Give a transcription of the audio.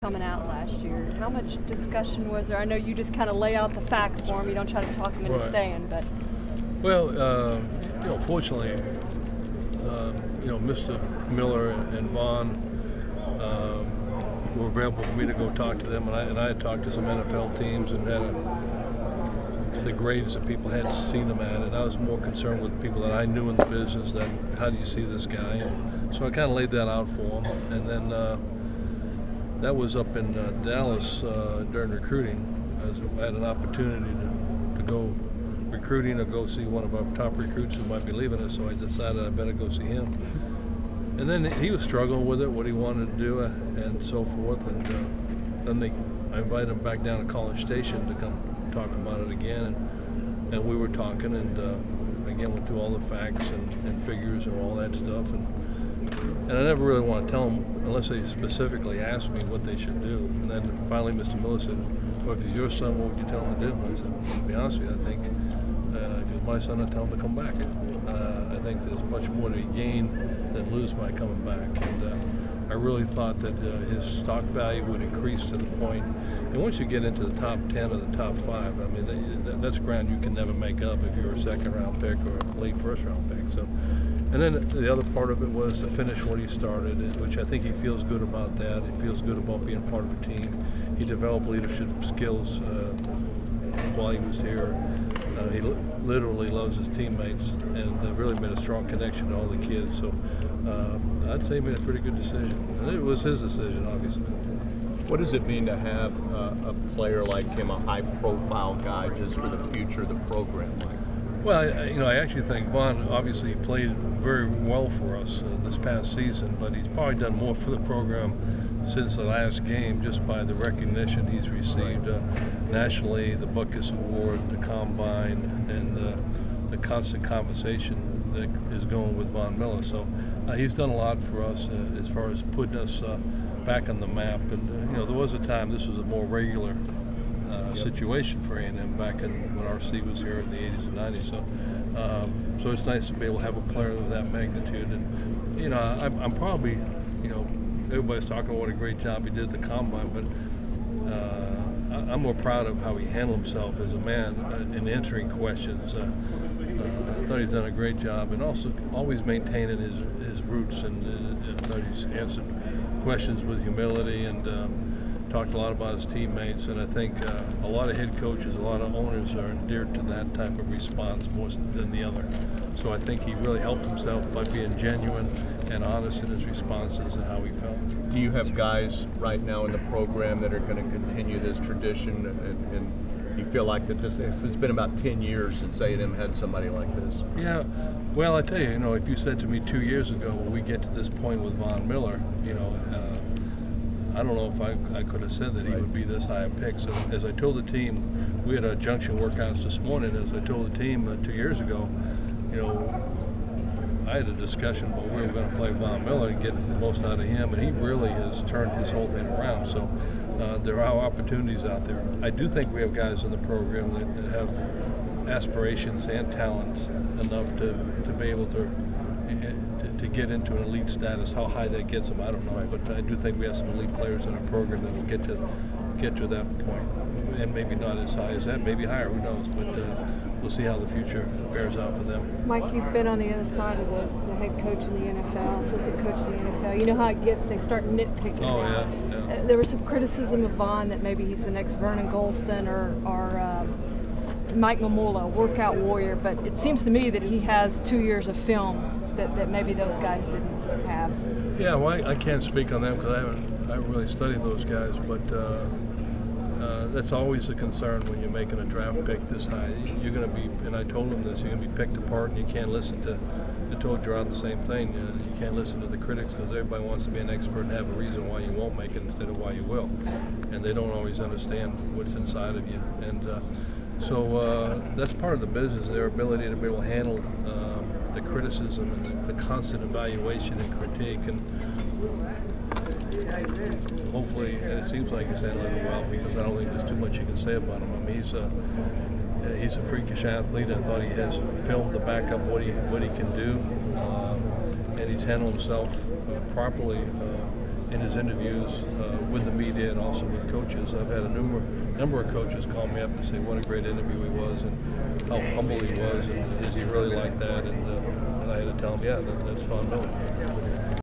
coming out last year. How much discussion was there? I know you just kind of lay out the facts for him. You don't try to talk him into staying, but. Well, fortunately, Mr. Miller and Vaughn were available for me to go talk to them, and I had talked to some NFL teams and had the grades that people had seen them at, and I was more concerned with people that I knew in the business. That how do you see this guy? And so I kind of laid that out for them, and then that was up in Dallas during recruiting. I had an opportunity to go recruiting or go see one of our top recruits who might be leaving us, so I decided I better go see him. And then he was struggling with it, what he wanted to do, and so forth. And then I invited him back down to College Station to come talk about it again, and we were talking, and again went through all the facts and figures and all that stuff. And I never really want to tell them unless they specifically ask me what they should do. And then finally Mr. Miller said, well, if he's your son, what would you tell him to do? And I said, to be honest with you, I think if he's my son, I'd tell him to come back. I think there's much more to gain than lose by coming back. And I really thought that his stock value would increase to the point, and once you get into the top 10 or the top 5, I mean, that's ground you can never make up if you're a second-round pick or a late first-round pick. So. And then the other part of it was to finish what he started, which I think he feels good about that. He feels good about being part of a team. He developed leadership skills while he was here. He literally loves his teammates and really made a strong connection to all the kids. So I'd say he made a pretty good decision. And it was his decision, obviously. What does it mean to have a player like him, a high-profile guy, just for the future of the program? Well, I actually think Vaughn obviously played very well for us this past season, but he's probably done more for the program since the last game just by the recognition he's received nationally, the Buckus Award, the Combine, and the constant conversation that is going with Von Miller. So he's done a lot for us as far as putting us back on the map. And there was a time this was a more regular situation for A&M back when RC was here in the 80s and 90s. So it's nice to be able to have a player of that magnitude. And I'm probably, everybody's talking about what a great job he did at the Combine, but I'm more proud of how he handled himself as a man in answering questions. I thought he's done a great job, and also always maintaining his roots. And I thought he's answered questions with humility and talked a lot about his teammates, and I think a lot of head coaches, a lot of owners are endeared to that type of response more than the other. So I think he really helped himself by being genuine and honest in his responses and how he felt. Do you have guys right now in the program that are going to continue this tradition, and you feel like that it's been about 10 years since A&M had somebody like this? Yeah, well, I tell you, if you said to me 2 years ago, when we get to this point with Von Miller, I don't know if I could have said that he would be this high a pick. So as I told the team, we had our junction workouts this morning. As I told the team 2 years ago, I had a discussion about where we're going to play Von Miller and get the most out of him, and he really has turned his whole thing around. So there are opportunities out there. I do think we have guys in the program that have aspirations and talents enough to be able to get into an elite status. How high that gets them, I don't know, but I do think we have some elite players in our program that will get to that point, and maybe not as high as that, maybe higher, who knows, but we'll see how the future bears out for them. Mike, you've been on the other side of this, the head coach in the NFL, assistant coach in the NFL. You know how it gets, they start nitpicking. Oh, yeah. There was some criticism of Vaughn that maybe he's the next Vernon Golston or Mike Mamula, workout warrior, but it seems to me that he has 2 years of film that maybe those guys didn't have. Yeah, well, I can't speak on them because I haven't really studied those guys, but that's always a concern when you're making a draft pick this high. You're going to be, and I told them this, you're going to be picked apart, and you can't listen to, I told Gerard the same thing, you can't listen to the critics because everybody wants to be an expert and have a reason why you won't make it instead of why you will. And they don't always understand what's inside of you. And so that's part of the business, their ability to be able to handle the criticism and the constant evaluation and critique, and hopefully it seems like he's handling it well, because I don't think there's too much you can say about him. I mean, he's a freakish athlete. I thought he has film to back up what he can do, and he's handled himself properly in his interviews with the media and also with coaches. I've had a number of coaches call me up and say what a great interview he was and how humble he was, and is he really like that? And I had to tell him, yeah, that's fun knowing.